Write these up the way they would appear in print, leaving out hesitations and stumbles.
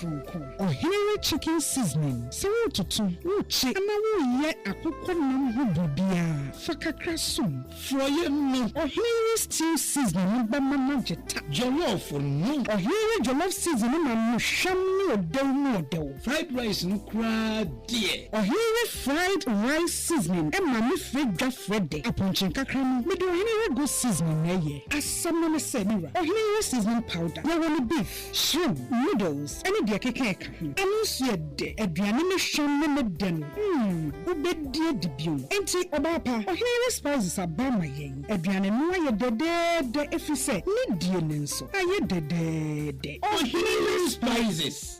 Franco. Ohere chicken seasoning. Sawo tutu. Uchi. Ana wo ye akoko nam ho bibia. Fakakra som. Froye no. Ohere stew seasoning ba mama jeta. Jollof no. Ohere jollof seasoning ma no hwam no odew. Fried rice no kra die. Ohere fried rice seasoning. E ma me fredwa frede. Aponchin kakra no. Me do ohere go seasoning na ye. Asam na se mira. Ohere seasoning powder. Ya wani beef, shrimp, noodles. Any dia keke eka. Ano so de aduane me hwam ne den. Obedie dibio. Enti obapa. Ohere spices abama yen. Aduane no aye de efise. Ni die ne nso. Aye de. Ohere spices.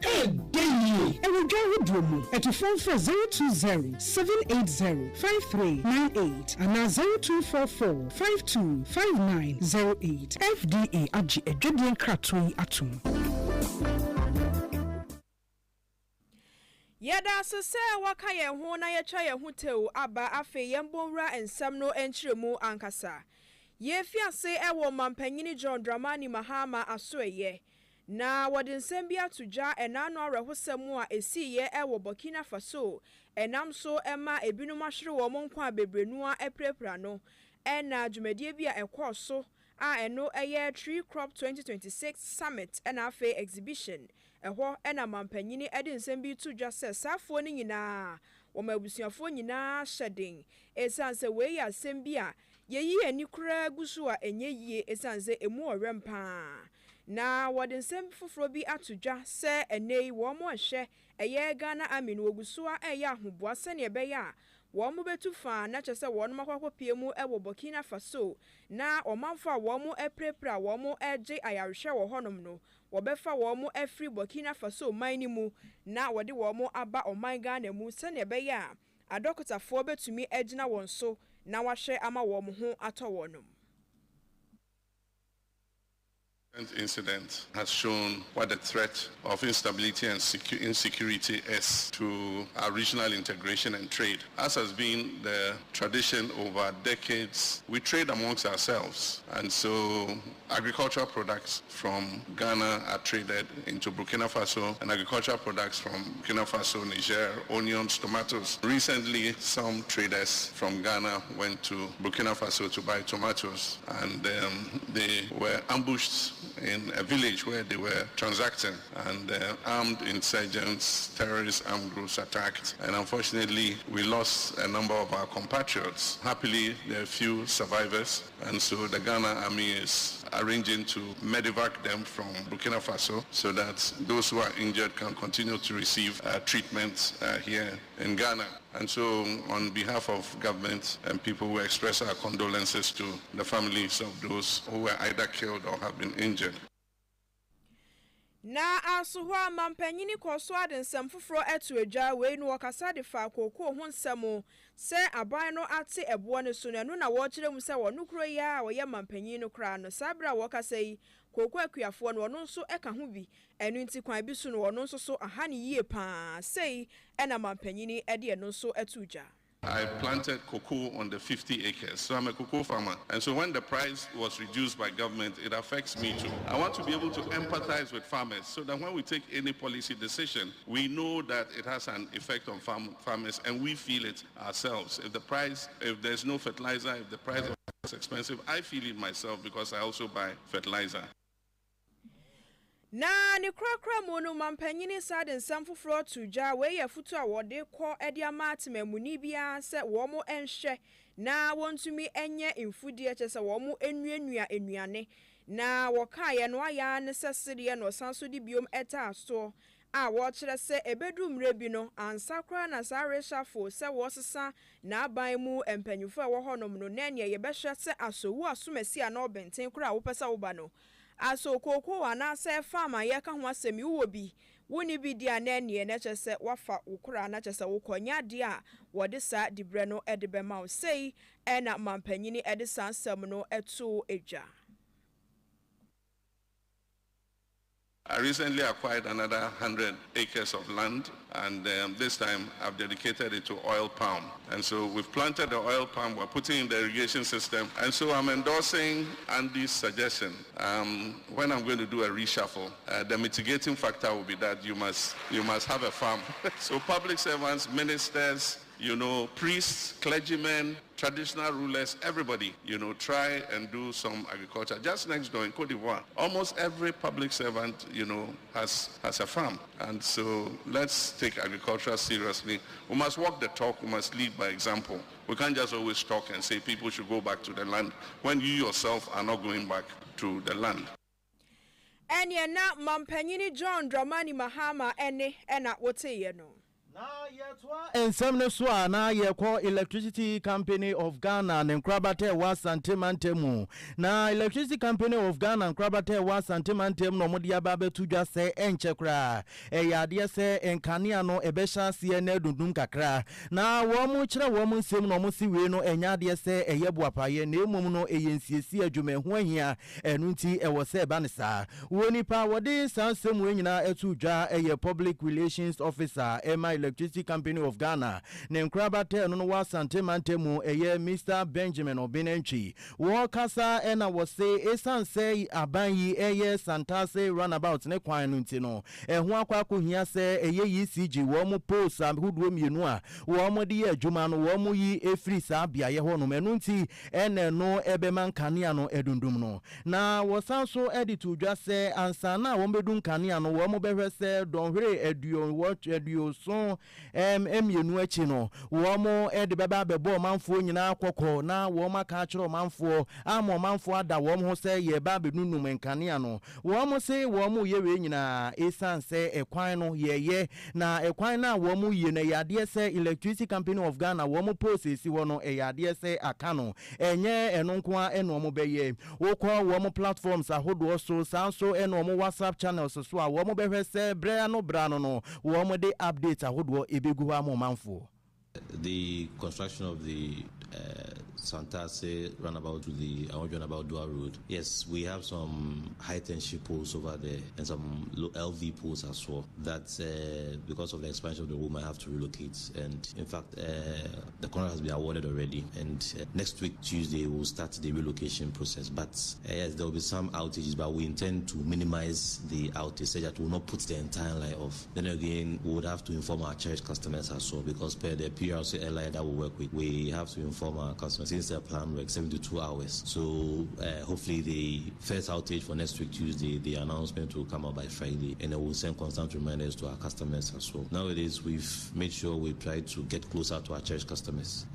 Dey. E wo dwa hodomu. Eto phone for 020-780-5398 and 0244-525908. FDA agi edwedien kratoi atum. Yada so se waka ye ho na ye twa ye ho tew aba afe ye mbonwura ensam no enchiremu ankasa. Ye fiase ewo mampanyini John Dramani Mahama asoeye. Na wode nsem bia todwa enano arehosam a esiye ewo Burkina Faso enam so ema ebinum ahwere wo monkwa bebrenu a eprepra no ena dwumadie bia ekoso a eno eye Tree Crop 2026 Summit ena afe exhibition eho ena mampanyini ede nsem bi todwa se safo ni nyina wo mabusuafo nyina hyeden esanse we ya asem bia yeyi ani kura gusu a enye yie esanse emu orempa na wode nsem foforo bi atodwa se enei wo mo hye eye Ghana aminu ogusu a eye ahoboa se ne ebe ya wo mo betu fa na chese wo no makwakwapie mu ewo Burkina Faso na omanfo a wo mo eprepra wo mo eje ayarehwe wo honom no wo befa wo mo afri Burkina Faso mani mu na wode wo mo aba oman Ghana mu se ne ebe ya adokotafo betumi egina won so na wahwe ama wo mo ho atowonum. Incident has shown what the threat of instability and insecurity is to our regional integration and trade. As has been the tradition over decades, we trade amongst ourselves, and so agricultural products from Ghana are traded into Burkina Faso, and agricultural products from Burkina Faso, Niger, onions, tomatoes. Recently, some traders from Ghana went to Burkina Faso to buy tomatoes, and they were ambushed in a village where they were transacting, and armed insurgents, terrorist armed groups attacked, and unfortunately we lost a number of our compatriots. Happily, there are few survivors, and so the Ghana army is arranging to medevac them from Burkina Faso so that those who are injured can continue to receive treatment here in Ghana. And so on behalf of government and people, we express our condolences to the families of those who were either killed or have been injured. Na asuhwa mampanyini koso adensem foforo etu edwa we nu okasa de fa kokko ho nsemo se aban no ate ebo ne so no na wo kire mu se wo nukro ya wo ye mampanyini no kra no sabra wo kasa yi kokko akuafo no no nso eka ho bi enu nti kwan bi so no no nso so aha ne yie pa sei ena mampanyini ede no nso etudwa. I planted cocoa on the 50 acres, so I'm a cocoa farmer. And so when the price was reduced by government, it affects me too. I want to be able to empathize with farmers so that when we take any policy decision, we know that it has an effect on farmers and we feel it ourselves. If there's no fertilizer, if the price is expensive, I feel it myself because I also buy fertilizer. Na ni krakra monu mampanyini sade nsam foforo tujaa we ye futu a wode kɔ ede amate mamuni bia se wo mo enhwe na wontumi enye mfudie kyese wo mo enuanua enuane na wokaye no aya ne sesede no sanso di biom eta aso a wo kyerɛ se ebedu mre bi no ansakra na sare shafo se wo sesa na aban mu empanyufo a wo honom no na ne ye behwɛ se asowu asomasi a na obenten kura wo pesa wo ba no aso koko wana se farmer ye ka ho asemi wo bi woni bi dia na ne na kyese wafa ukura na kyese wo konya dia wode sa dibre no ede be ma sei ena mampanyini ede sansam no eto edwa. I recently acquired another 100 acres of land, and this time I've dedicated it to oil palm. And so we've planted the oil palm, we're putting in the irrigation system, and so I'm endorsing Andy's suggestion. When I'm going to do a reshuffle, the mitigating factor will be that you must have a farm. So public servants, ministers, priests, clergymen, traditional rulers, everybody, try and do some agriculture. Just next door in Cote d'Ivoire, almost every public servant, has a farm. And so let's take agriculture seriously. We must walk the talk, we must lead by example. We can't just always talk and say people should go back to the land when you yourself are not going back to the land. And you're not Mampanyini John Dramani Mahama and at what say no. And some Neswa na ye call Electricity Company of Ghana and Krabate was Santimantemu. Na Electricity Company of Ghana and Krabate was Santimantem no modia babe to just say enchekra. Yadia say en Kaniano ebesha siene dundum kakra. Na womu chra womu sim no musi weno enyadia say a yebuapaye ne mumuno eyensi ajume huahia enunti ewose banisa. Wonipa wadi sansem wenyina etuja eye public relations officer Emma Electricity Company of Ghana Nenkrabate no wa Santimantemu eye Mr. Benjamin Obinenchi wo kasa ena wo say esan say abanyi eye Santase runabout ne kwan no ntino eho akwa kohia say eye ECG wo mo post huduo mienu a wo mo de adwuma no wo mo yi efri sa bia ye ho no menu nti ene no ebeman kanea no edundum no na wo sanso editu dwa say ansana wo bedun kanea no wo mo behwe say donhwere aduo what aduo so emienu achi no wo mo de baba bebo manfo nyina akokọ na wo maka akiro manfo amo manfo ada wo mo say ye ba benunum enkanea no wo mo say wo mo ye we nyina esan say ekwan no ye na ekwan na wo mo ye na yade say Electricity Company of Ghana wo mo process wo no yade say aka no enye enonko a eno mo beye wo ko wo mo platforms ahodo so sanso eno mo WhatsApp channels so a wo mo behwe say bra no wo mo de update ahodo ebegu ha mo manfo. The construction of the Santase runabout to the Awojuanabout Dua Road. Yes, we have some high tension poles over there and some low LV poles as well. That because of the expansion of the road, I have to relocate. And in fact, the contract has been awarded already. And next week, Tuesday, we'll start the relocation process. But yes, there will be some outages, but we intend to minimize the outage so that we will not put the entire line off. Then again, we would have to inform our church customers as well, because per the PRC airline that we work with, we have to inform our customers since their plan works 72 hours. So hopefully the first outage for next week Tuesday, the announcement will come out by Friday, and it will send constant reminders to our customers as well. Nowadays, we've made sure we try to get closer to our church customers.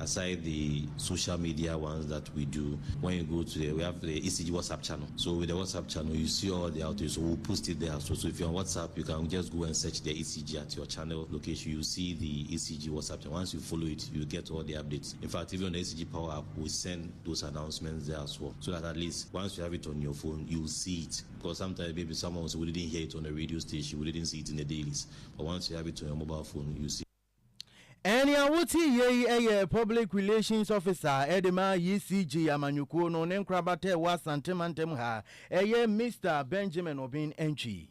Aside the social media ones that we do, when you go to we have the ECG WhatsApp channel. So with the WhatsApp channel, you see all the outages. So we'll post it there. So if you're on WhatsApp, you can just go and search the ECG at your channel location. You see the ECG WhatsApp channel. Once you follow it, you get all the updates. In fact, even on the ECG Power app, we send those announcements there as well, so that at least once you have it on your phone, you'll see it. Because sometimes maybe someone will say, we didn't hear it on the radio station, we didn't see it in the dailies. But once you have it on your mobile phone, you see. And ye public relations officer Edema ECG Amanyuko no Nenkrabate was Santimantem ha Mr. Benjamin Obinenchi.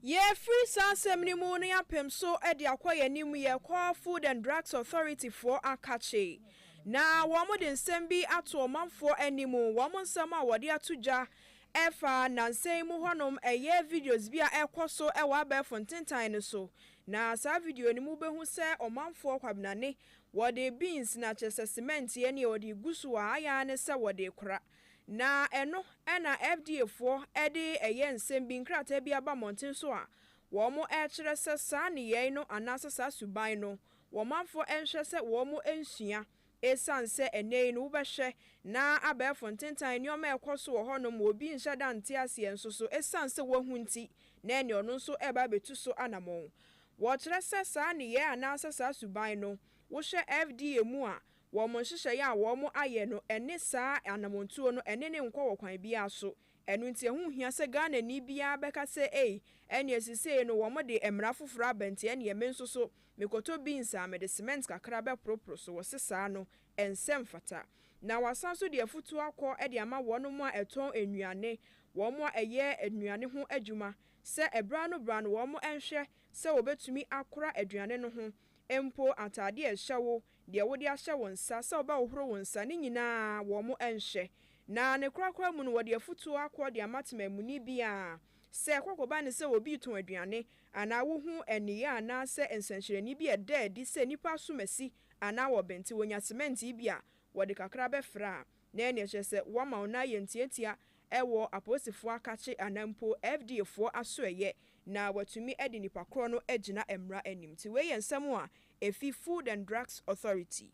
Ye free sansem ni mu ne apem so e de akwaye ni mu ye call Food and Drugs Authority for akache. Na wo mo de nsem bi ato omanfo animu wo mo nsem a wo de atoja efa na nsem mu honom eye videos bi a ekoso e wa ba fontentan no so. Na sa video ni mu behu se omanfo kwabnane wo de beans na chese cement ye ne wo de gusu wa aya ne se wo de kora. Na eno ena FDA for ede eye nsem bi nkrata bi aba monten so a wo mo kire se sa ne ye no anasa sa suban no wo manfo enhwe se wo mo ensua esan se enei no wobehwe na aba fontentan ne o ma ekoso wo ho no mo obi nhye dante ase enso so esan se wo hunti na ene ono so eba betu so anamon wo kire se sa ne ye anasa sa suban no wo hwe FDA mu a wo mo hyehyɛ ya wo mo aye no ene saa anamontuo no ene ne nkɔ wɔ kwan bia so enu ntie hu hia se Ghana ni bia beka se ene asise no wo mo de emra foforo abante ene me nso so mekoto beans a me de cement kakra be propro so wo sesa no ensem fata na wasan so de afutu akɔ de ama wo no mu a eton enuane wɔn a ɛyɛ aduane ho adwuma sɛ ɛbra no wɔn ɛnhwɛ sɛ wɔbɛtumi akora aduane no ho empo atade ɛhyɛ wo deɛ wode ahyɛ wɔn nsa sɛ wɔbɛhohoro wɔn nsa ne nyinaa wɔn ɛnhwɛ na ne korakora mu no wɔde afutuo akɔ de amatema mu ni bia sɛ kwakɔba ne sɛ obi tɔn aduane anaa wohu ɛniya anaa sɛ nsɛnhyerɛni bi ɛda adi sɛ nipa asomasi anaa wɔbɛnti wonya sementi bi a wɔde kakra bɛfra na ɛne ɛhyɛ sɛ wɔma wo na yɛ ntiatia ɛwɔ apolisifoɔ akakye anampo FDA foɔ aso ɛyɛ na watumi ɛde nipa korɔ no agyina mmra anim ti wei yɛ nsɛm a efi Food and Drugs Authority.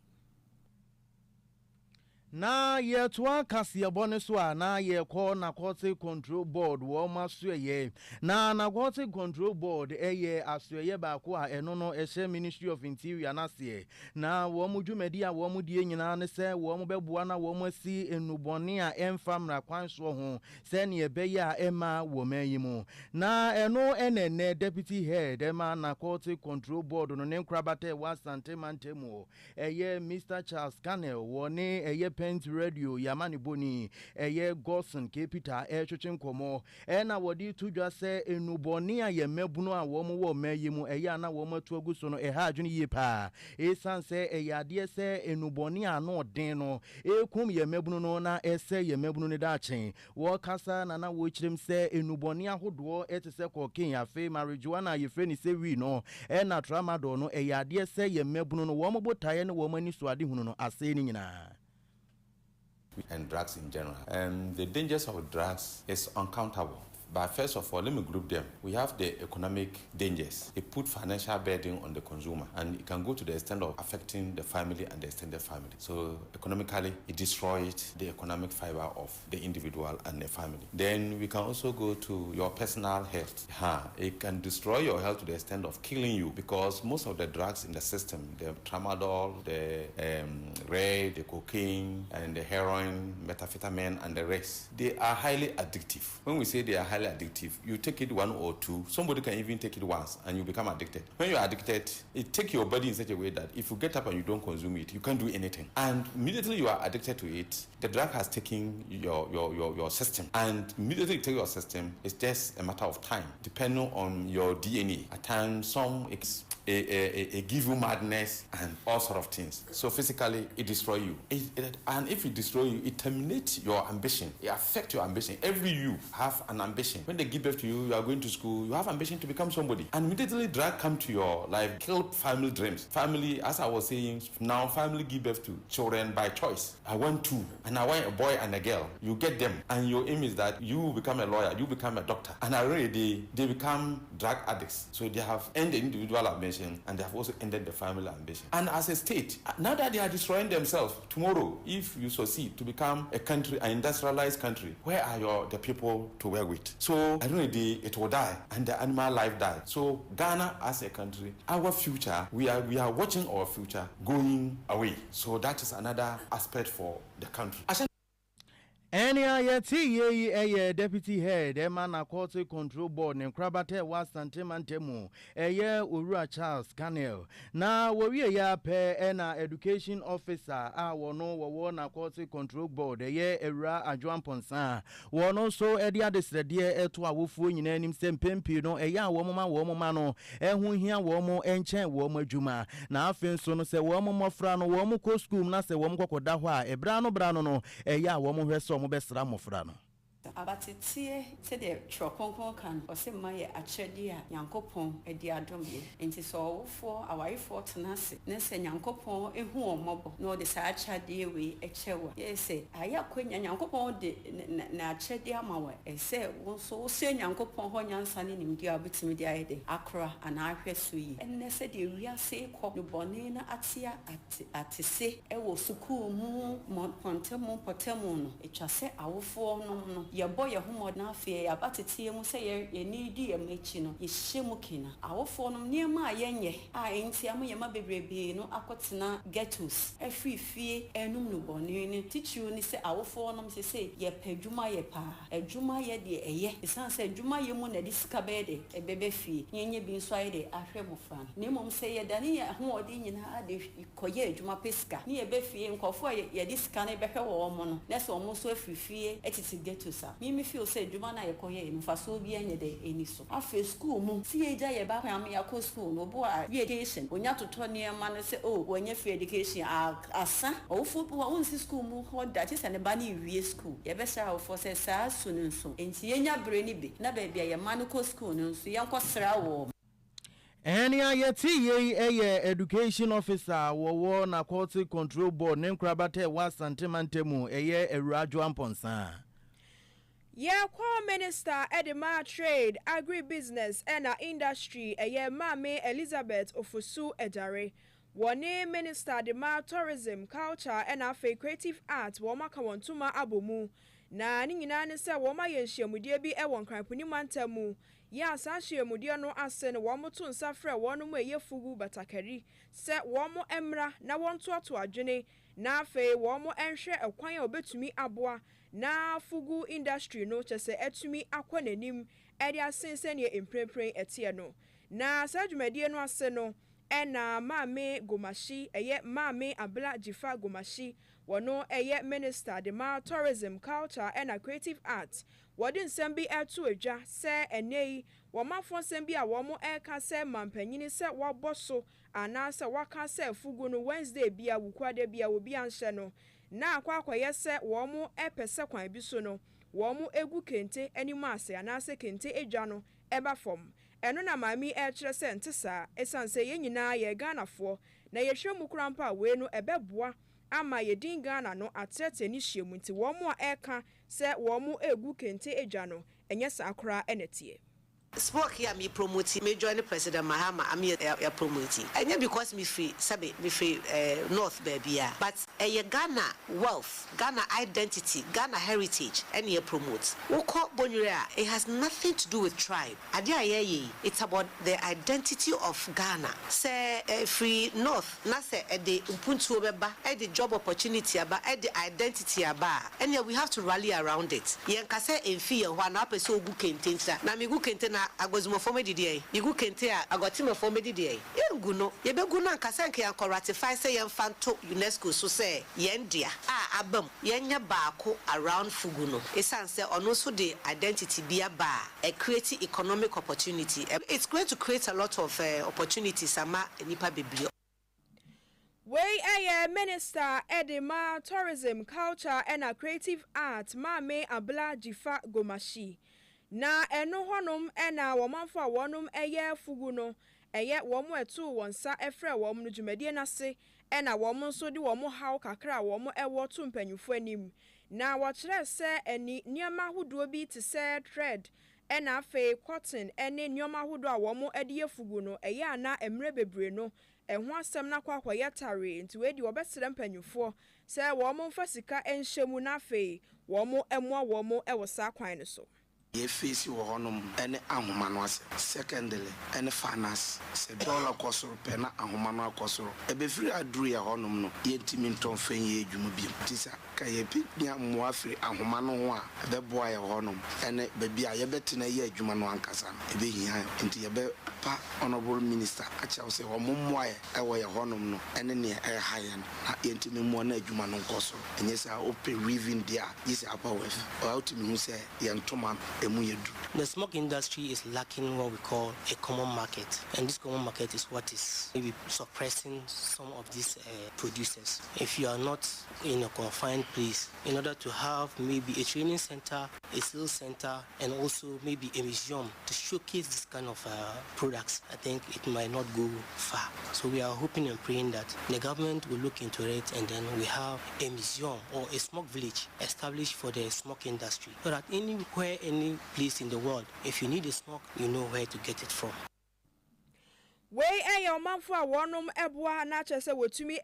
Na yɛtoa kaseɛbɔ ne so a na yɛkɔ Narcotic Control Board wɔ ma soɛyɛ na Narcotic Control Board ɛyɛ asoɛyɛ baako a ɛno no ɛhyɛ Ministry of Interior naseɛ na wɔn dwumadi a wɔn die nyinaa ne sɛ wɔn bɛboa na wɔn asi enubɔne a ɛmfa mmara kwan soɔ ho sɛnea ɛbɛyɛ a ɛma wɔn yi mu na ɛno ɛnɛnɛ Deputy Head ɛma Narcotic Control Board no ne nkrabata ɛwɔ Asante Mantemu ɛyɛ Mr. Charles Canel wɔne ɛyɛ Pent Radio Yamani Boni eye Gosen Kepita twetwe nkomo na wodi tudwa se enuboni a yemebuno a wo mo wo mayimu eye na wo matu aguso no ha adwene yie pa esan se eye ade se enuboni a no den no ekum yemebuno no na ese yemebuno ne da chen wo kasa na wo kirem se enuboni ahodo etese kokin afi marijuana yefre ni se wi no na tramadol no eye ade se yemebuno no wo mo botaye ne wo mani so ade hunu no ase ni nyina and drugs in general. The dangers of drugs is uncountable. But first of all, let me group them. We have the economic dangers. It put financial burden on the consumer, and it can go to the extent of affecting the family and the extended family. So economically, it destroys the economic fiber of the individual and the family. Then we can also go to your personal health. It can destroy your health to the extent of killing you, because most of the drugs in the system, the tramadol, the red, the cocaine, and the heroin, methamphetamine, and the rest, they are highly addictive. When we say they are highly addictive, you take it one or two, somebody can even take it once and you become addicted. When you're addicted, it takes your body in such a way that if you get up and you don't consume it, you can't do anything. And immediately you are addicted to it, the drug has taken your system. And immediately you take your system, it's just a matter of time, depending on your DNA. At times, some it give you madness and all sort of things. So physically, it destroy you. And if it destroy you, it terminates your ambition. It affects your ambition. Every you have an ambition. When they give birth to you, you are going to school, you have ambition to become somebody. And immediately drug come to your life, kill family dreams. Family, as I was saying, now family give birth to children by choice. I want two, and I want a boy and a girl. You get them, and your aim is that you become a lawyer, you become a doctor. And already they become drug addicts. So they have ended the individual ambition, and they have also ended the family ambition. And as a state, now that they are destroying themselves, tomorrow, if you succeed to become a country, an industrialized country, where are the people to work with? So I don't know, it will die, and the animal life die. So Ghana as a country, our future, we are watching our future going away. So that is another aspect for the country. Any ye Deputy Head, Narcotic Control Board, and Krabate was Asante Mantemu, Urua Charles Canel. Now, we are pe education officer, our no Narcotic Control Board, Era Aduomi Ponsa. One also Edia de dear to a wolf in him, same pimpino, woman, and who here woman and chen woman Juma. Now, Finson say woman frano, woman co school, not a woman cocodawa, a brano, woman who saw besra mofrano abatetie se de tropon kan ose maye achedi a yankopon edi adom ye enti so wofo awaifo tenase ne se yankopon ehu omobo no de sa achade we echewa ye se aya kwanya yankopon de na achedi amawe ese wo so se yankopon ho nyansa ne nimdi abetimi de ayede akra ana ahweso yi enne se de wiase kɔ no bone na atia atese ewo sukuu mu pontemu no etwase awofo no yebo ye homo na afie abatetie mu se ye nidi ye mechi no ye hyemu kina awofo no niema ayenye a entia mu ye ma bebrebe no akotena ghettos afifie enum no bone ni tichu ni se awofo no se ye padwuma ye pa adwuma ye de eye esan se adwuma ye mu na di sika be de ebebe fie nyenye bi nso aye de ahwe mofan ni mom se ye dani ye ho odi nyina ade koye adwuma pesika ni ye be fie nkofo ye di sika na be hwe wo mo no na se omo so afifie etiti ghettos sa me feel say dwuma na ye koye no fa so bi anye de eni so afa school mu si eja ye ba kwa me yakọ school no bo a education onya toto ne ma no say oh onya free education asa ofo bo won si school mu ho that is an ba na wie school ye be sha ofo say sa so no so enti yenya bre ni bi na ba bia ye ma no ko school no so yenko sra wo Any ayeti education officer wo na quality control board nenkrabate wa santemantemu eye Ewurajo Amponsa. Kwa Minister Edema Trade, Agribusiness and Industry Mame Elizabeth Ofosu Ejare. One Minister Edema Tourism, Culture and Creative Arts Woma Kawantuma Abomu. Na nyina ne se woma yenhyiamudie bi won kranpuni mantamu ya asahyiamudie no ase ne womoto nsafre wonu mu eyefugu batakari se womo emra na wontoato adwene na afi womo enhwe ekwan a obetumi aboa na fugu industry no chese etumi akwanenim edi asense ne emprempren etie no na sadwumadie no ase no ena Mame Gomashi Mame Abla Jifa Gomashi wono Minister Dema Tourism, Culture and Creative Arts wodin sembi etu eja se enei womafo sembi a womo eka se mampanyini se waboso anase waka se fugu no Wednesday bia wukwade bia obi anhye no na akwakoye se womo epese kwan bi so no womo egu kente animu ase anase kente eja no eba fom eno na mami kire se ntesa esanse ye nyina ye Ganafo na ye hwemu krampa we no ebeboa ama ye din Ghana no atrete ni hyiemu nti womo a eka se womo egu kente eja no enye sakora enetie. Spoke here me promoting me join the President Mahama I'm here promoting and because me free North baby but Ghana wealth, Ghana identity, Ghana heritage and here promote Woko Bonura it has nothing to do with tribe it's about the identity of Ghana say free North na say the umpuntu beba the job opportunity aba the identity aba and here we have to rally around it yenka say emfi ho na person ogu kente na me gu kente na agozimo fomedi dey igu kente a agotimo fomedi dey yengu no yebegu na nkasanke ya ratify say yemfanto UNESCO so say yendia abam yenya baako around fugu no esanse ono so the identity bia ba a create economic opportunity it's going to create a lot of opportunities ama nipa bebre. Minister Edema Tourism, Culture and Creative Arts Mame Abla Jifa Gomashi. Na eno honom ena womanfo a wonum fugu no womo etu wonsa efre wom no dwumadie nase ena womo so de womo haw kakra womo ewo to mpanyufo anim na wo kire se eni nioma hodo bi te se thread ena afi cotton ene nioma hodo a womo ede fugu no ana emre bebre no ho asem na kwakwa tare nti we di obesere mpanyufo se womo mfasika enhyemu na afi womo emwa womo ewo sa kwan no so. Ye face wo honom ene ahoma no ase secondly ene finance se dollar kosoro pe na ahoma no akosoro ebefiri aduru ya honom no ye ntimi nton fan ye edwuma bi tisa ka ye pi nya mo afiri ahoma no ho a ebeboa ya honom ene babi a ye betena ye edwuma no ankasa ebehia nti ye be pa honorable minister acha se wo mommoa ye ewo ya honom no ene ne haye na ye ntimi mo na edwuma no nkosoro enye sa open weaving dia yesi apa wef o outimi hu se ye ntoma. The smoke industry is lacking what we call a common market, and this common market is what is maybe suppressing some of these producers. If you are not in a confined place, in order to have maybe a training center, a sales center, and also maybe a museum to showcase this kind of products, I think it might not go far. So we are hoping and praying that the government will look into it, and then we have a museum or a smoke village established for the smoke industry, so that anywhere, any place in the world, if you need a smoke, you know where to get it from. Your manfo a wonum eboa na chese wotumi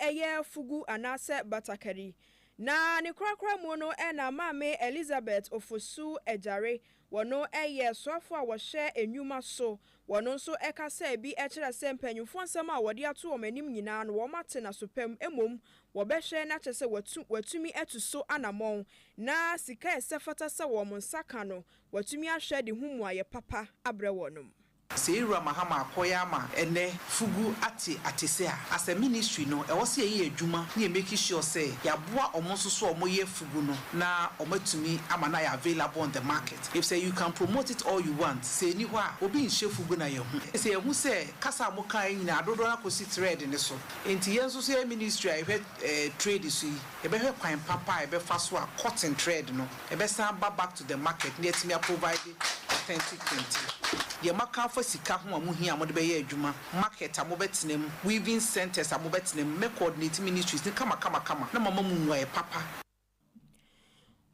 fugu anase batakari. Na ni kwakra mu no na Mame Elizabeth Ofosu Ejare wono swafo a wo hye enwuma so wono so eka se bi kire se mpanyufo nsam a wode ato omanim nyina no wo mate na sopam emom wo behwe na chese watumi etuso anamon na sika esefata se wo monsaka no watumi ahwe de humu aye papa abre wonum. Seira Mahama Koyama ene fugu atese as a ministry no e was ye adwuma na make sure say ya boa omonso so omoye fugu no na omatumi amana ya available on the market. If say you can promote it all you want, say ni ho a obi nhye fugu na ye hu. Say hu say kasa mo kan nyina adodo na kosi trade ne so. Enti yenso so ministry I trade so e be hwe kwan papa e be fa so a cotton trade no e be san back to the market na etimi provide authentic thing. Ye maka for sika ho amuhia mo de be ye adwuma market amobetenem weaving centers amobetenem me coordinate ministries ni kama na mama mu wa papa.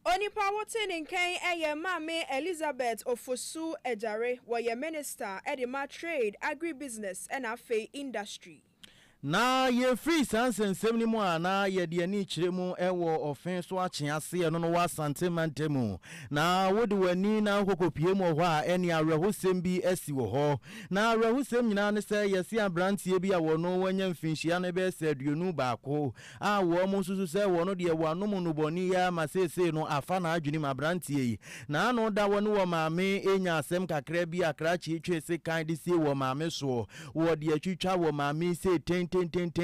Onipa wote ne nkan eye Mame Elizabeth Ofosu Ejare wo ye minister edema trade agribusiness and afe industry. Na ye free sansensem ni mu ana ye de ani kire mu ewo ofen so ache ase no no wa sante mantemu na wodi wani na kokopie mu ho a eni awrehosem bi asi wo ho na awrehosem nyina ne se yesi abrantie bi a wo no wanya mfinhia ne be se aduonu baako a wo mo susu se wo no de wo anom no boni ya masese no afa na adwuni mabrantie yi na no da wo no wo maame enya asem kakra bi akra chi twese kan de sie wo maame so wo de atwitwa wo maame se ten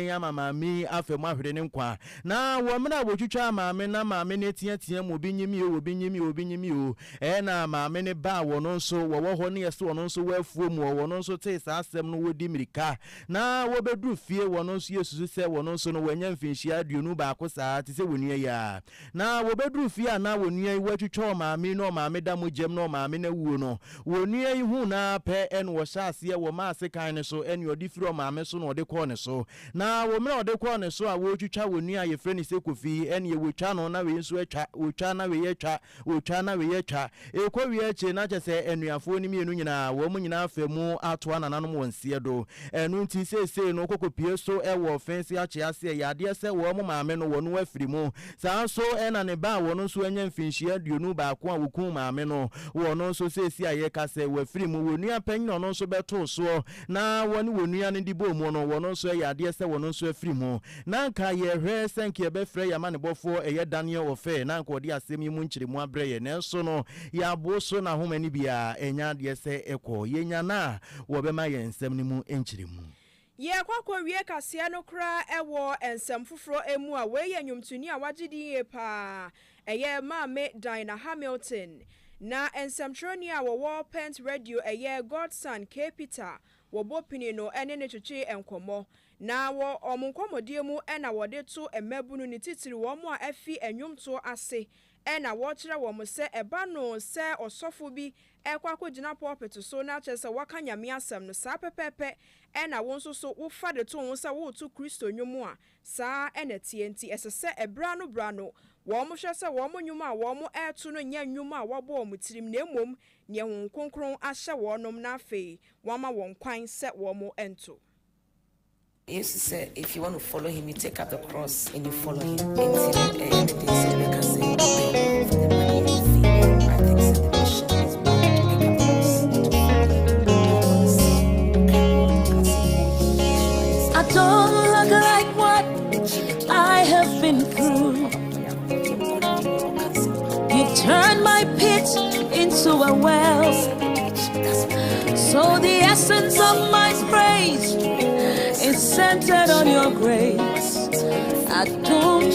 ya mami afemu ahwere ne nkwa na wo mena wotwitwa maame na maame ne tia mu obinyimi o na maame ne ba wo no nso wo ho ne yeso wo no nso wafuo mu wo no nso te sa asem no wodi mirika na wo bedru fie wo no nso yesusu se wo no nso no wanya mfinhia aduonu baako saa te se wonua ya na wo bedru fie na wonua yi watwitwa maame no maame da mo jem no maame na wuo no wonua yi hu na pe wo sha ase wo ma ase kan ne so eni odi firi maame so no ode kɔ ne so na wo mena ode kɔ ne so a wo twitwa wonua ye frɛ ne se kofi eni ye wotwa no na we nso atwa wotwa na we ye twa wotwa na we ye twa ekɔ wi ache na kyese enuafo ni mienu nyina wo mu nyina afemu ato anananom wonsie do enu nti sese no kokopie so ewo offense ache ase ya de se wo mu maame no wo no afiri mu saa so ena ne ba wo no so anya mfinhia aduonu baako a wokun maame no wo no so sese aye ka se wo afiri mu wonua panyin no nso beto so na wo ne wonua ne dibo mu no wo no so ya de se wo no so afiri mu na nka ye hwe senke be frɛ ya ma ne bɔfo eye Daniel ofe na nka odi asem yi mu nkyiremu abrɛ ye na so no ya bo so na homa ni bia enya de se ekɔ ye nya na wo be ma ye nsɛm ni mu nkyiremu ye kwakwa wie kase no kra ewo ensem foforo emu a we ye nwumtuni a wagidi ye pa eye Mame Diana Hamilton na ensemtroni a wo Pent Radio eye Godson K Peter wo bopini no ene ne twetwe enkomo na wo omunkomodie mu ena wode to emabunu ni titiri wo mu a afi enwumto ase ena wo kire wo mu se eba no se osofo bi ekwakogina pulpit so na kyese waka nyame asem no saa pepepe ena wo nso so wo fa de to wo se wo to Kristo nwumu a saa ena tienti esese ebra no wo mo hwese wo mo nwumu a wo mo eto no nya nwumu a wo bo mo tirim na emom ne ho konkron ahye wo nom na afei wo ma won kwan se wo mo ento. He used to say, if you want to follow him, you take up the cross and you follow him. Until anything, so they can say, for the money and fee. I think so the mission is one to make up the cross and to follow him. I don't look like what I have been through. You turned my pit into a well. So the essence of my praise is centered on your grace. Adum,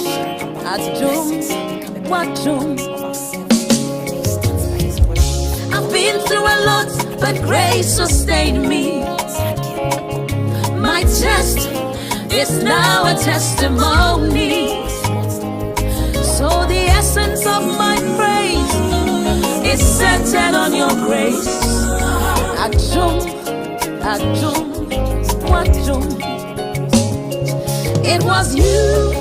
Wadum. I've been through a lot, but grace sustained me. My test is now a testimony. So the essence of my praise is centered on your grace. Adum, Wadum. It was you,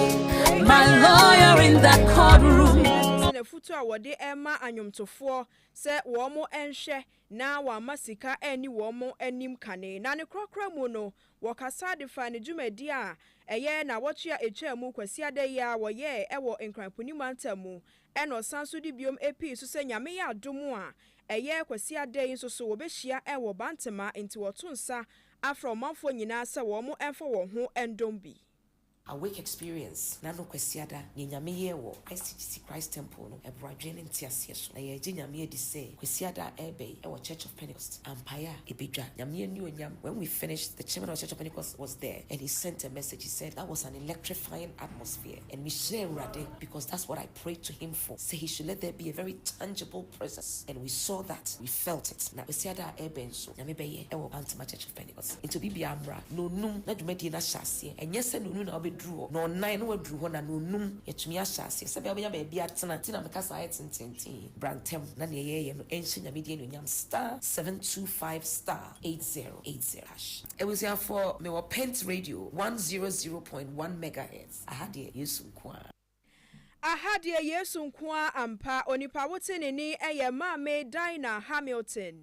my lawyer in that courtroom. The futu a wode ema anyomtofo se wo mo enhwe na wa masika eni wo mo anim kane na ne krokra mu no wo kasa de fa ne dwumadi a eye na wotua etwa mu kwasi ade ya wo ye ewo enkramponi mantamu eno sanso di biom epi so se nyame ya adomu a eye kwasi ade nso so wo behia ewo bantema enti wo to nsa afro manfo nyina se wo mo enfo wo ho endombi. awake experience na no kwasiada nyame ye wo ICGC Christ Temple no ebradwe ne ntiase so na ye nyame di say kwasiada ebe e wo Church of Pentecost ampaya ebedwa nyame ni onyam. When we finished, the chairman of Church of Pentecost was there and he sent a message. He said that was an electrifying atmosphere, and we share Rade because that's what I prayed to him for. Say he should let there be a very tangible presence, and we saw that, we felt it. Na kwasiada ebe so nyame be ye e wo Bantama Church of Pentecost into bibi amra no num na dwumadi na hyase enye se no nu na obedru no nine no wadru ho na no num yetumi ahyase se be obenya ba bia tena tina mekasa ayetententi brantem na ne ye no enhye nyame die no nyam star 725*8080 hash. It was here for me Pent Radio 100.1 megahertz. I had Yesu Nkwa ampa onipa wote neni eye Mame Dinah Hamilton.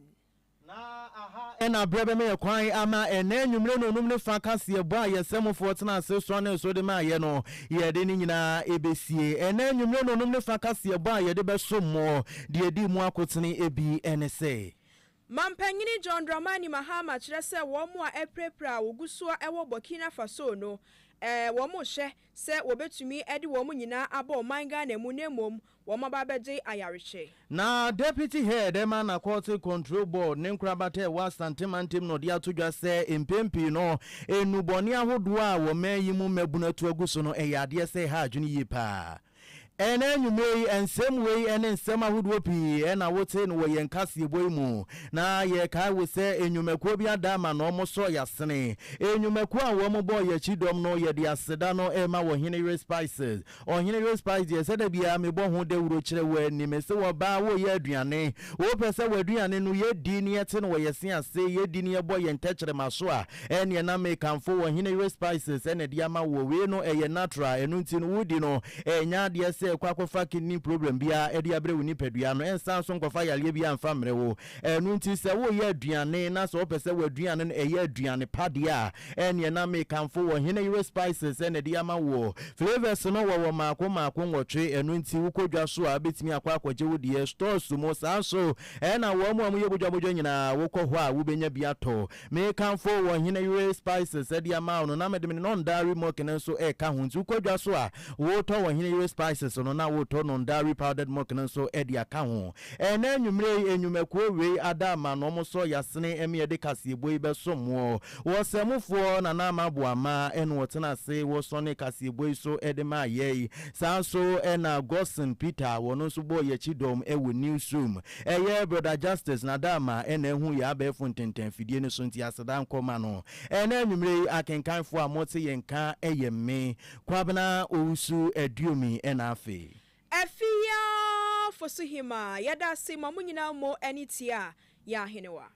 Ena brebe me kwan ama ene nwumre no numne fa kase bo ayesemfo tena ase so na so de ma ye no ye de ni nyina ebesie ene nwumre no numne fa kase bo aye de be so mo de di mu akotene ebi enese Mampanyini John Dramani Mahama kyerɛ sɛ wɔn mu a ɛprɛprɛ wogusua ɛwɔ Burkina Faso no wɔn mo hye sɛ wɔbɛtumi ɛde wɔn mu nyinaa abɔ ɔman Ghana mu na mmom wɔn ababɛgye ayarehyɛ. Na deputy head Emma na court control board ne nkrabate wa santemantim no dia to dwa sɛ empempi no enubɔne ahodoɔ a wɔn yi mu mabunatu aguso no ɛyɛ adeɛ sɛ ha adwene yi pa. Ene nyumei ensem wei ene nsem ahodoɔ pii ena wote no wɔyɛ nkase boy mu na ye kai we sɛ enyumekuo bi adama no mo so yasene enyumekuo a wo mo boy chidom no ye de aseda no ema wo hene spices ohene spices ye sɛ da bia me bo ho de wuro kyerɛ wo ani me sɛ wo ba wo ye aduane wo pɛ sɛ wo aduane no ye di ne yete no wo ye se ase ye di ne ye boy ye ntɛkyerɛ maso a ene na me kamfo wo hene spices ene de ama wo we no eye natural enu nti no wudi no enya de sɛ kwakofa kidney problem bia edi abre woni padua no ensan so nkwafa yale bia amfa mre wo enu nti se wo ye aduane na so pese wo aduane no eye aduane padea ene na me kamfo wo hene spices ene de ama wo flavors no wo maako nwotwe enu nti wukodwa so a betimi akwa akwaje wo de stores mo san so ena wo mo ye bodwa nyina wo kɔ ho a wo benya bia to me kamfo wo hene spices ede ama no na medem no ndari mo kenen so e ka ho nti wukodwa so a wo to wo hene spices no na wo to no ndari powdered milk no so edi aka ho ena nwumre enyumekuo we adama no mo so yasene eme de kasebo ibe so mo wo semufo na na maboama eno wotena se wo so ne kasebo so ede ma ye sanso ena Gosen Peter wono so bo ye chidom ewo newsroom eye brother Justice na dama ena hu ya ba efo ntenten fidie ne so nti aseda nkoma no ena nwumre akenkanfo amote yenka eyemme kwabena Osu Aduomi ena afi Efia Fosuhemaa yada se mamu nyina mo anitia ya henewa.